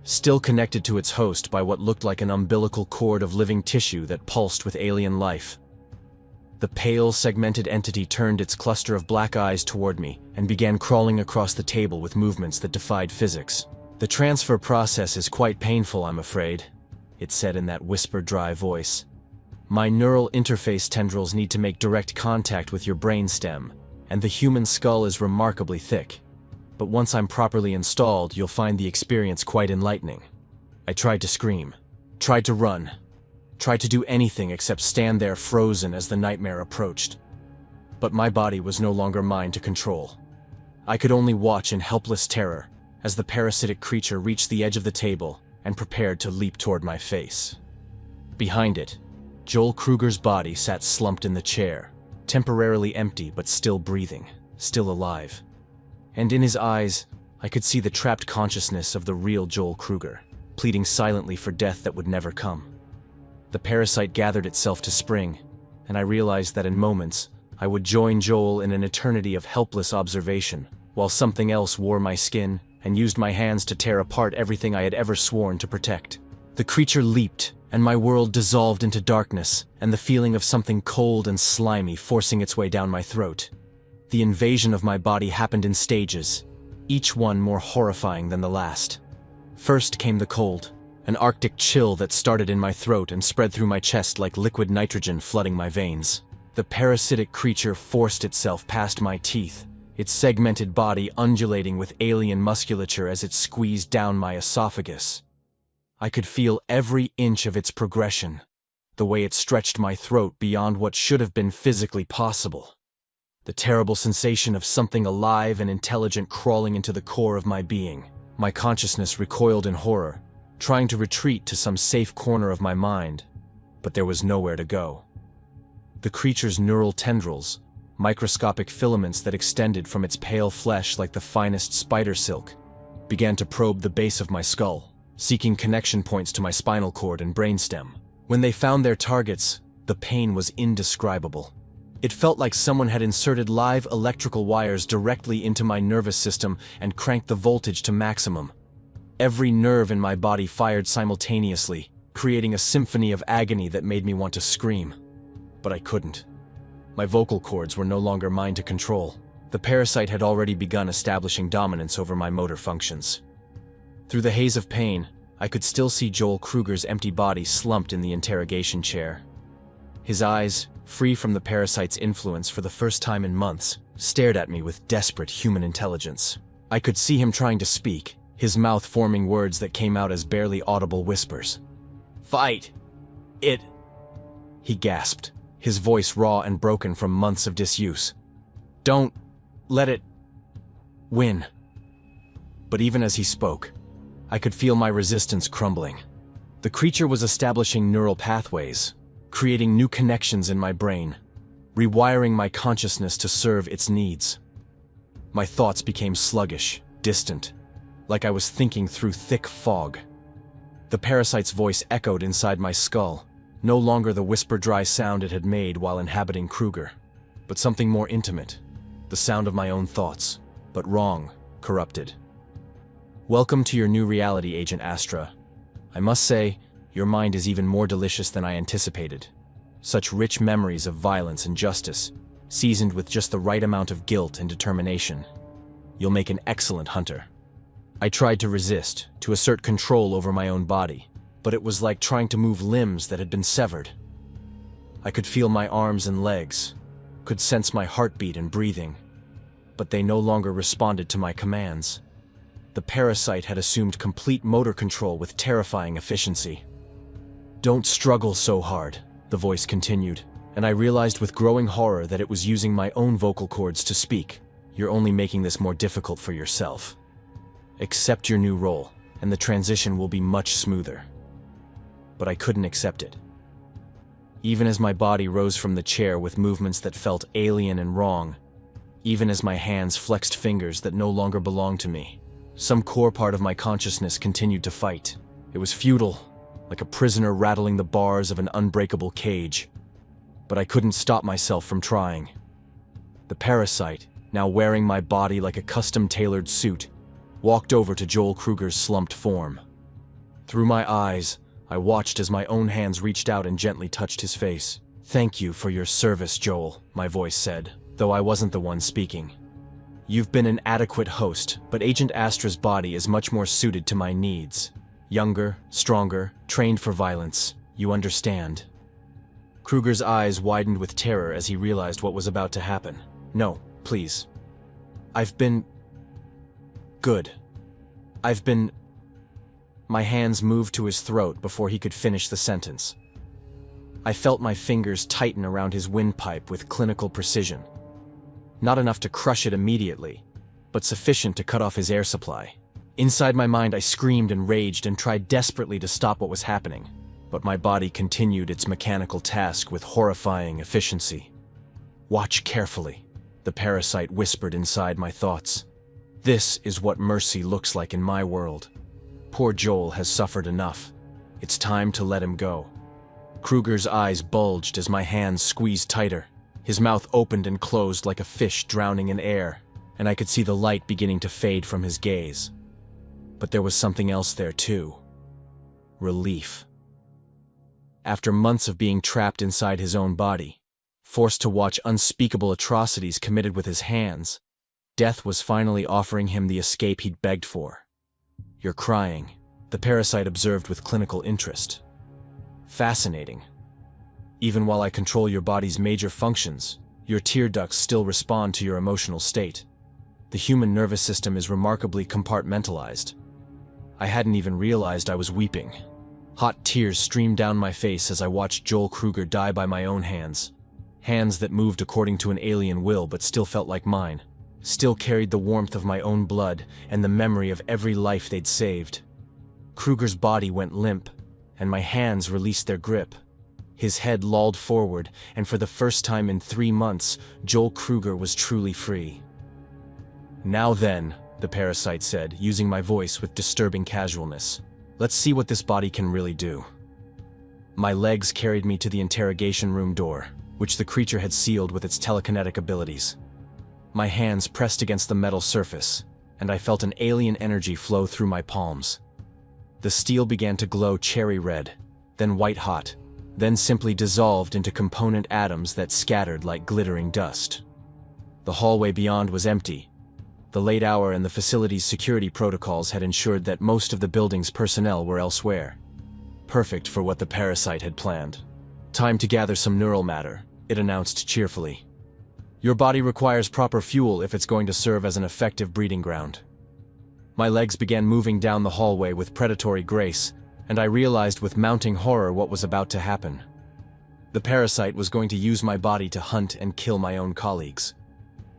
still connected to its host by what looked like an umbilical cord of living tissue that pulsed with alien life. The pale, segmented entity turned its cluster of black eyes toward me and began crawling across the table with movements that defied physics. "The transfer process is quite painful, I'm afraid," it said in that whisper dry voice. "My neural interface tendrils need to make direct contact with your brainstem, and the human skull is remarkably thick. but once I'm properly installed, you'll find the experience quite enlightening. I tried to scream, tried to run, tried to do anything except stand there frozen as the nightmare approached. But my body was no longer mine to control. I could only watch in helpless terror as the parasitic creature reached the edge of the table and prepared to leap toward my face. Behind it, Joel Kruger's body sat slumped in the chair, temporarily empty but still breathing, still alive. And in his eyes, I could see the trapped consciousness of the real Joel Kruger, pleading silently for death that would never come. The parasite gathered itself to spring, and I realized that in moments, I would join Joel in an eternity of helpless observation, while something else wore my skin and used my hands to tear apart everything I had ever sworn to protect. The creature leaped, and my world dissolved into darkness and the feeling of something cold and slimy forcing its way down my throat. The invasion of my body happened in stages, each one more horrifying than the last. First came the cold, an arctic chill that started in my throat and spread through my chest like liquid nitrogen flooding my veins. The parasitic creature forced itself past my teeth, its segmented body undulating with alien musculature as it squeezed down my esophagus. I could feel every inch of its progression, the way it stretched my throat beyond what should have been physically possible. The terrible sensation of something alive and intelligent crawling into the core of my being. My consciousness recoiled in horror, trying to retreat to some safe corner of my mind, but there was nowhere to go. The creature's neural tendrils, microscopic filaments that extended from its pale flesh like the finest spider silk, began to probe the base of my skull, seeking connection points to my spinal cord and brainstem. When they found their targets, the pain was indescribable. It felt like someone had inserted live electrical wires directly into my nervous system and cranked the voltage to maximum. Every nerve in my body fired simultaneously, creating a symphony of agony that made me want to scream. But I couldn't. My vocal cords were no longer mine to control. The parasite had already begun establishing dominance over my motor functions. Through the haze of pain, I could still see Joel Kruger's empty body slumped in the interrogation chair. His eyes, free from the parasite's influence for the first time in months, stared at me with desperate human intelligence. I could see him trying to speak, his mouth forming words that came out as barely audible whispers. "Fight! It!" he gasped, his voice raw and broken from months of disuse. "Don't let it win." But even as he spoke, I could feel my resistance crumbling. The creature was establishing neural pathways, creating new connections in my brain, rewiring my consciousness to serve its needs. My thoughts became sluggish, distant, like I was thinking through thick fog. The parasite's voice echoed inside my skull, no longer the whisper-dry sound it had made while inhabiting Kruger, but something more intimate, the sound of my own thoughts, but wrong, corrupted. "Welcome to your new reality, Agent Astra. I must say, your mind is even more delicious than I anticipated. Such rich memories of violence and justice, seasoned with just the right amount of guilt and determination. You'll make an excellent hunter." I tried to resist, to assert control over my own body, but it was like trying to move limbs that had been severed. I could feel my arms and legs, could sense my heartbeat and breathing, but they no longer responded to my commands. The parasite had assumed complete motor control with terrifying efficiency. "Don't struggle so hard," the voice continued, and I realized with growing horror that it was using my own vocal cords to speak. "You're only making this more difficult for yourself. Accept your new role, and the transition will be much smoother." But I couldn't accept it. Even as my body rose from the chair with movements that felt alien and wrong, even as my hands flexed fingers that no longer belonged to me, some core part of my consciousness continued to fight. It was futile, like a prisoner rattling the bars of an unbreakable cage. But I couldn't stop myself from trying. The parasite, now wearing my body like a custom-tailored suit, walked over to Joel Kruger's slumped form. Through my eyes, I watched as my own hands reached out and gently touched his face. "Thank you for your service, Joel," my voice said, though I wasn't the one speaking. "You've been an adequate host, but Agent Astra's body is much more suited to my needs. Younger, stronger, trained for violence. You understand." Kruger's eyes widened with terror as he realized what was about to happen. "No, please. I've been Good. I've been... My hands moved to his throat before he could finish the sentence. I felt my fingers tighten around his windpipe with clinical precision. Not enough to crush it immediately, but sufficient to cut off his air supply. Inside my mind, I screamed and raged and tried desperately to stop what was happening, but my body continued its mechanical task with horrifying efficiency. "Watch carefully," the parasite whispered inside my thoughts. "This is what mercy looks like in my world. Poor Joel has suffered enough. It's time to let him go." Kruger's eyes bulged as my hands squeezed tighter. His mouth opened and closed like a fish drowning in air, and I could see the light beginning to fade from his gaze. But there was something else there too. Relief. After months of being trapped inside his own body, forced to watch unspeakable atrocities committed with his hands, death was finally offering him the escape he'd begged for. "You're crying," the parasite observed with clinical interest. "Fascinating. Even while I control your body's major functions, your tear ducts still respond to your emotional state. The human nervous system is remarkably compartmentalized." I hadn't even realized I was weeping. Hot tears streamed down my face as I watched Joel Kruger die by my own hands. Hands that moved according to an alien will but still felt like mine, still carried the warmth of my own blood and the memory of every life they'd saved. Kruger's body went limp, and my hands released their grip. His head lolled forward, and for the first time in 3 months, Joel Kruger was truly free. "Now then," the parasite said, using my voice with disturbing casualness, "let's see what this body can really do." My legs carried me to the interrogation room door, which the creature had sealed with its telekinetic abilities. My hands pressed against the metal surface, and I felt an alien energy flow through my palms. The steel began to glow cherry red, then white hot, then simply dissolved into component atoms that scattered like glittering dust. The hallway beyond was empty. The late hour and the facility's security protocols had ensured that most of the building's personnel were elsewhere. Perfect for what the parasite had planned. "Time to gather some neural matter," it announced cheerfully. "Your body requires proper fuel if it's going to serve as an effective breeding ground." My legs began moving down the hallway with predatory grace, and I realized with mounting horror what was about to happen. The parasite was going to use my body to hunt and kill my own colleagues.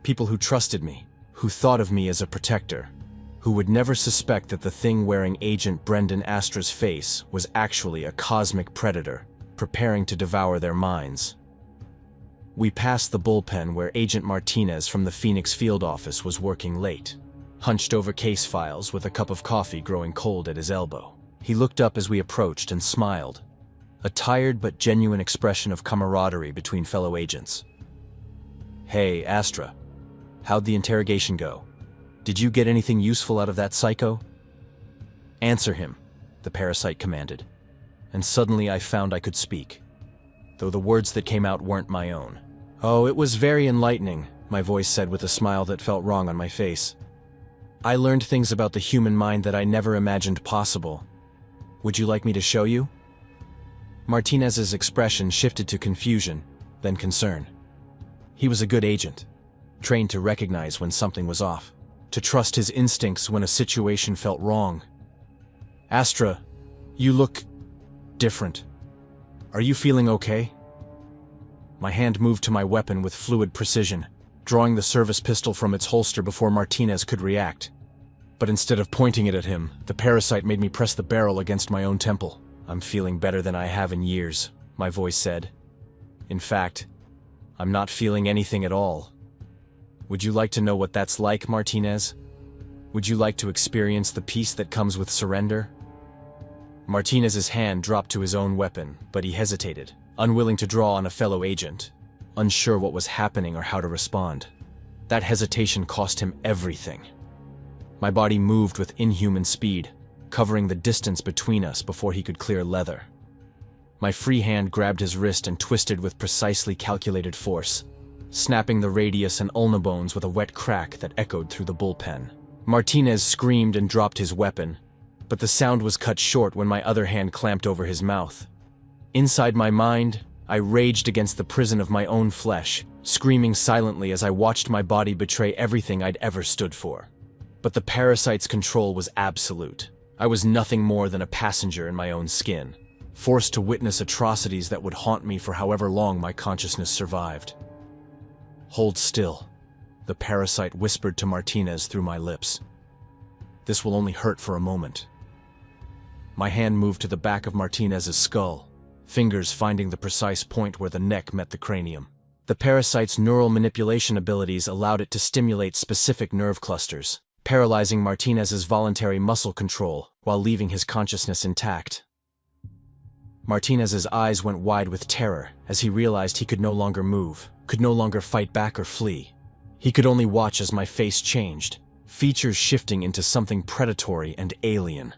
People who trusted me, who thought of me as a protector, who would never suspect that the thing wearing Agent Brendan Astra's face was actually a cosmic predator, preparing to devour their minds. We passed the bullpen where Agent Martinez from the Phoenix field office was working late, hunched over case files with a cup of coffee growing cold at his elbow. He looked up as we approached and smiled, a tired but genuine expression of camaraderie between fellow agents. "Hey, Astra. How'd the interrogation go? Did you get anything useful out of that psycho?" "Answer him," the parasite commanded. And suddenly I found I could speak, though the words that came out weren't my own. "Oh, it was very enlightening," my voice said with a smile that felt wrong on my face. "I learned things about the human mind that I never imagined possible. Would you like me to show you?" Martinez's expression shifted to confusion, then concern. He was a good agent, trained to recognize when something was off, to trust his instincts when a situation felt wrong. "Astra, you look different. Are you feeling okay?" My hand moved to my weapon with fluid precision, drawing the service pistol from its holster before Martinez could react. But instead of pointing it at him, the parasite made me press the barrel against my own temple. "I'm feeling better than I have in years," my voice said. "In fact, I'm not feeling anything at all. Would you like to know what that's like, Martinez? Would you like to experience the peace that comes with surrender?" Martinez's hand dropped to his own weapon, but he hesitated, unwilling to draw on a fellow agent, unsure what was happening or how to respond. That hesitation cost him everything. My body moved with inhuman speed, covering the distance between us before he could clear leather. My free hand grabbed his wrist and twisted with precisely calculated force, snapping the radius and ulna bones with a wet crack that echoed through the bullpen. Martinez screamed and dropped his weapon, but the sound was cut short when my other hand clamped over his mouth. Inside my mind, I raged against the prison of my own flesh, screaming silently as I watched my body betray everything I'd ever stood for. But the parasite's control was absolute. I was nothing more than a passenger in my own skin, forced to witness atrocities that would haunt me for however long my consciousness survived. "Hold still," the parasite whispered to Martinez through my lips. "This will only hurt for a moment." My hand moved to the back of Martinez's skull, fingers finding the precise point where the neck met the cranium. The parasite's neural manipulation abilities allowed it to stimulate specific nerve clusters, paralyzing Martinez's voluntary muscle control while leaving his consciousness intact. Martinez's eyes went wide with terror as he realized he could no longer move, could no longer fight back or flee. He could only watch as my face changed, features shifting into something predatory and alien.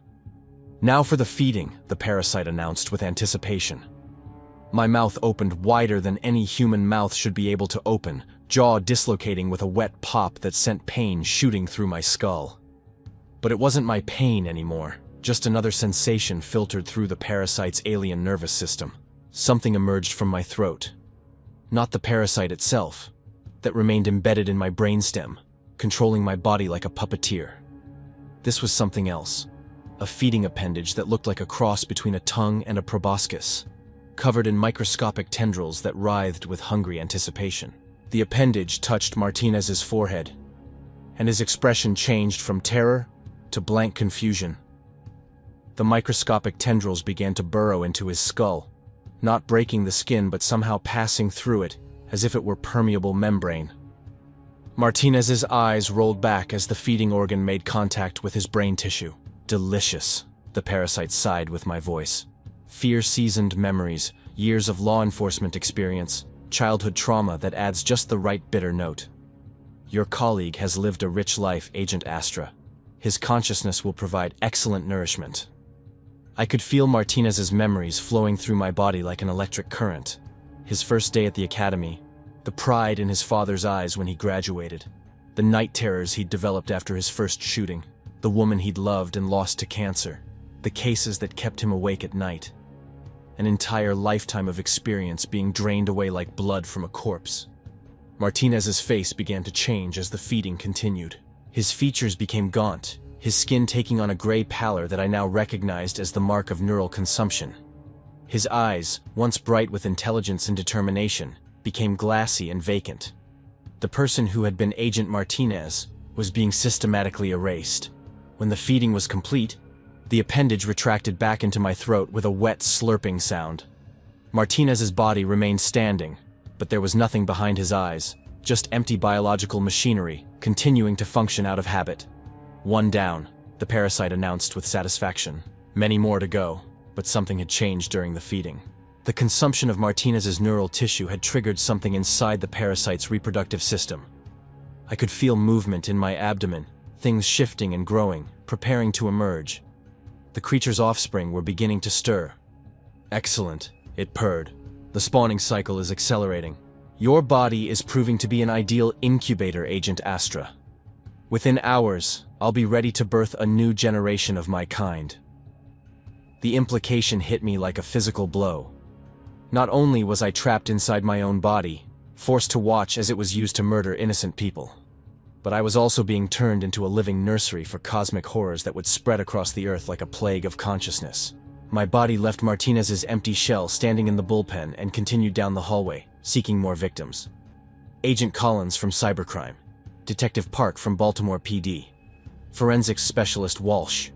"Now for the feeding," the parasite announced with anticipation. My mouth opened wider than any human mouth should be able to open, jaw dislocating with a wet pop that sent pain shooting through my skull. But it wasn't my pain anymore, just another sensation filtered through the parasite's alien nervous system. Something emerged from my throat. Not the parasite itself, that remained embedded in my brainstem, controlling my body like a puppeteer. This was something else. A feeding appendage that looked like a cross between a tongue and a proboscis, covered in microscopic tendrils that writhed with hungry anticipation. The appendage touched Martinez's forehead, and his expression changed from terror to blank confusion. The microscopic tendrils began to burrow into his skull, not breaking the skin but somehow passing through it as if it were permeable membrane. Martinez's eyes rolled back as the feeding organ made contact with his brain tissue. "Delicious," the parasite sighed with my voice. "Fear-seasoned memories, years of law enforcement experience, childhood trauma that adds just the right bitter note. Your colleague has lived a rich life, Agent Astra. His consciousness will provide excellent nourishment." I could feel Martinez's memories flowing through my body like an electric current. His first day at the academy, the pride in his father's eyes when he graduated, the night terrors he'd developed after his first shooting, the woman he'd loved and lost to cancer, the cases that kept him awake at night. An entire lifetime of experience being drained away like blood from a corpse. Martinez's face began to change as the feeding continued. His features became gaunt, his skin taking on a gray pallor that I now recognized as the mark of neural consumption. His eyes, once bright with intelligence and determination, became glassy and vacant. The person who had been Agent Martinez was being systematically erased. When the feeding was complete, the appendage retracted back into my throat with a wet slurping sound. Martinez's body remained standing, but there was nothing behind his eyes, just empty biological machinery, continuing to function out of habit. "One down," the parasite announced with satisfaction. Many more to go, but something had changed during the feeding. The consumption of Martinez's neural tissue had triggered something inside the parasite's reproductive system. I could feel movement in my abdomen, things shifting and growing, preparing to emerge. The creature's offspring were beginning to stir. "Excellent," it purred. "The spawning cycle is accelerating. Your body is proving to be an ideal incubator, Agent Astra. Within hours, I'll be ready to birth a new generation of my kind." The implication hit me like a physical blow. Not only was I trapped inside my own body, forced to watch as it was used to murder innocent people, but I was also being turned into a living nursery for cosmic horrors that would spread across the earth like a plague of consciousness. My body left Martinez's empty shell standing in the bullpen and continued down the hallway, seeking more victims. Agent Collins from Cybercrime, Detective Park from Baltimore PD, Forensics Specialist Walsh.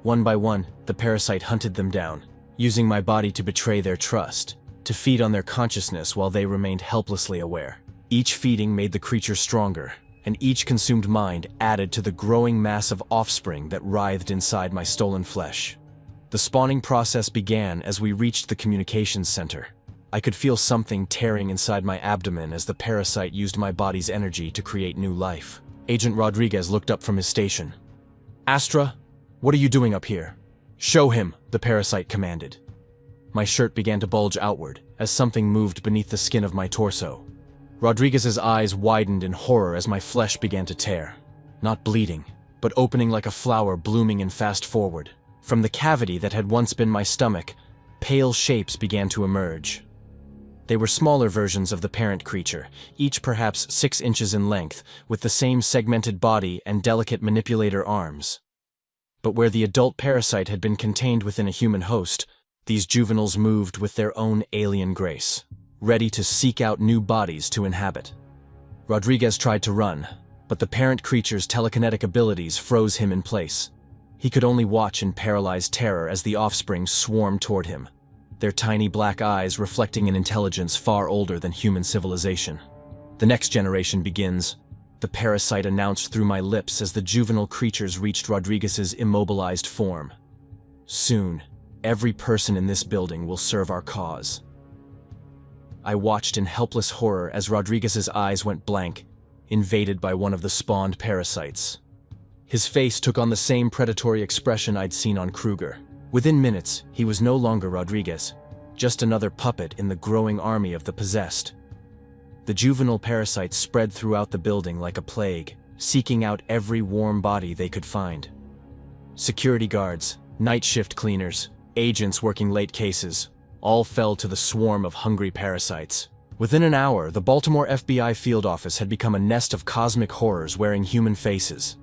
One by one, the parasite hunted them down, using my body to betray their trust, to feed on their consciousness while they remained helplessly aware. Each feeding made the creature stronger, and each consumed mind added to the growing mass of offspring that writhed inside my stolen flesh. The spawning process began as we reached the communications center. I could feel something tearing inside my abdomen as the parasite used my body's energy to create new life. Agent Rodriguez looked up from his station. "Astra, what are you doing up here?" "Show him," the parasite commanded. My shirt began to bulge outward as something moved beneath the skin of my torso. Rodriguez's eyes widened in horror as my flesh began to tear. Not bleeding, but opening like a flower blooming in fast forward. From the cavity that had once been my stomach, pale shapes began to emerge. They were smaller versions of the parent creature, each perhaps 6 inches in length, with the same segmented body and delicate manipulator arms. But where the adult parasite had been contained within a human host, these juveniles moved with their own alien grace, ready to seek out new bodies to inhabit. Rodriguez tried to run, but the parent creature's telekinetic abilities froze him in place. He could only watch in paralyzed terror as the offspring swarmed toward him, their tiny black eyes reflecting an intelligence far older than human civilization. "The next generation begins," the parasite announced through my lips as the juvenile creatures reached Rodriguez's immobilized form. "Soon, every person in this building will serve our cause." I watched in helpless horror as Rodriguez's eyes went blank, invaded by one of the spawned parasites. His face took on the same predatory expression I'd seen on Kruger. Within minutes, he was no longer Rodriguez, just another puppet in the growing army of the possessed. The juvenile parasites spread throughout the building like a plague, seeking out every warm body they could find. Security guards, night shift cleaners, agents working late cases, all fell to the swarm of hungry parasites. Within an hour, the Baltimore FBI field office had become a nest of cosmic horrors wearing human faces.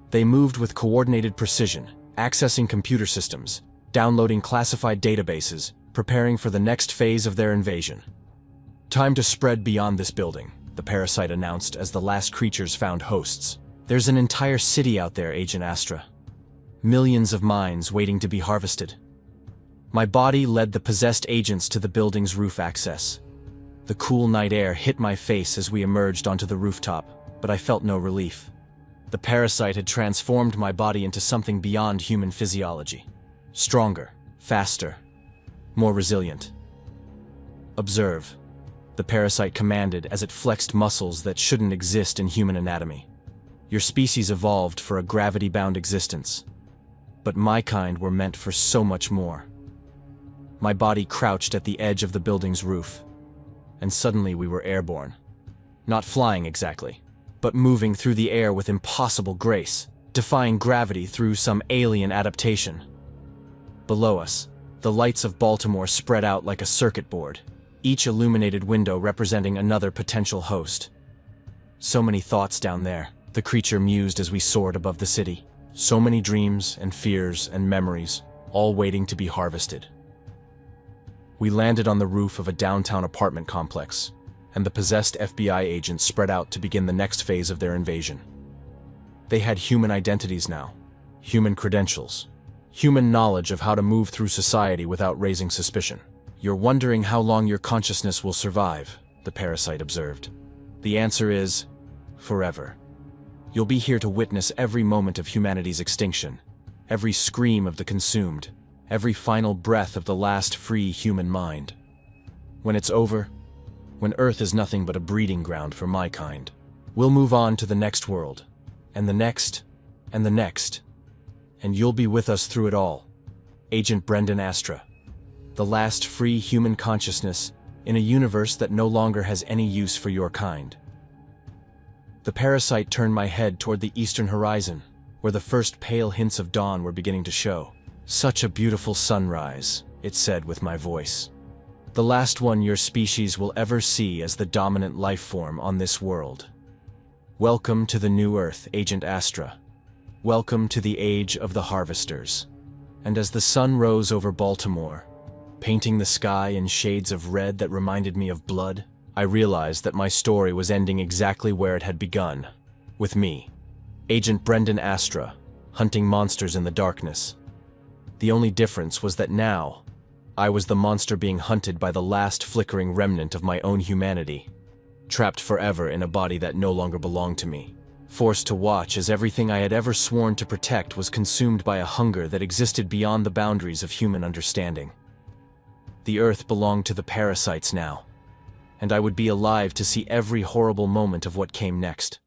They moved with coordinated precision, accessing computer systems, downloading classified databases, preparing for the next phase of their invasion. "Time to spread beyond this building," the parasite announced as the last creatures found hosts. "There's an entire city out there, Agent Astra. Millions of minds waiting to be harvested." My body led the possessed agents to the building's roof access. The cool night air hit my face as we emerged onto the rooftop, but I felt no relief. The parasite had transformed my body into something beyond human physiology. Stronger, faster, more resilient. "Observe," the parasite commanded as it flexed muscles that shouldn't exist in human anatomy. "Your species evolved for a gravity-bound existence, but my kind were meant for so much more." My body crouched at the edge of the building's roof, and suddenly we were airborne. Not flying exactly, but moving through the air with impossible grace, defying gravity through some alien adaptation. Below us, the lights of Baltimore spread out like a circuit board, each illuminated window representing another potential host. "So many thoughts down there," the creature mused as we soared above the city. "So many dreams and fears and memories, all waiting to be harvested." We landed on the roof of a downtown apartment complex, and the possessed FBI agents spread out to begin the next phase of their invasion. They had human identities now, human credentials, human knowledge of how to move through society without raising suspicion. "You're wondering how long your consciousness will survive," the parasite observed. "The answer is, forever. You'll be here to witness every moment of humanity's extinction, every scream of the consumed, every final breath of the last free human mind. When it's over, when Earth is nothing but a breeding ground for my kind, we'll move on to the next world, and the next, and the next, and you'll be with us through it all. Agent Brendan Astra, the last free human consciousness in a universe that no longer has any use for your kind." The parasite turned my head toward the eastern horizon, where the first pale hints of dawn were beginning to show. "Such a beautiful sunrise," it said with my voice. "The last one your species will ever see as the dominant life form on this world. Welcome to the new Earth, Agent Astra. Welcome to the age of the harvesters." And as the sun rose over Baltimore, painting the sky in shades of red that reminded me of blood, I realized that my story was ending exactly where it had begun, with me, Agent Brendan Astra, hunting monsters in the darkness. The only difference was that now, I was the monster being hunted by the last flickering remnant of my own humanity, trapped forever in a body that no longer belonged to me, forced to watch as everything I had ever sworn to protect was consumed by a hunger that existed beyond the boundaries of human understanding. The Earth belonged to the parasites now, and I would be alive to see every horrible moment of what came next.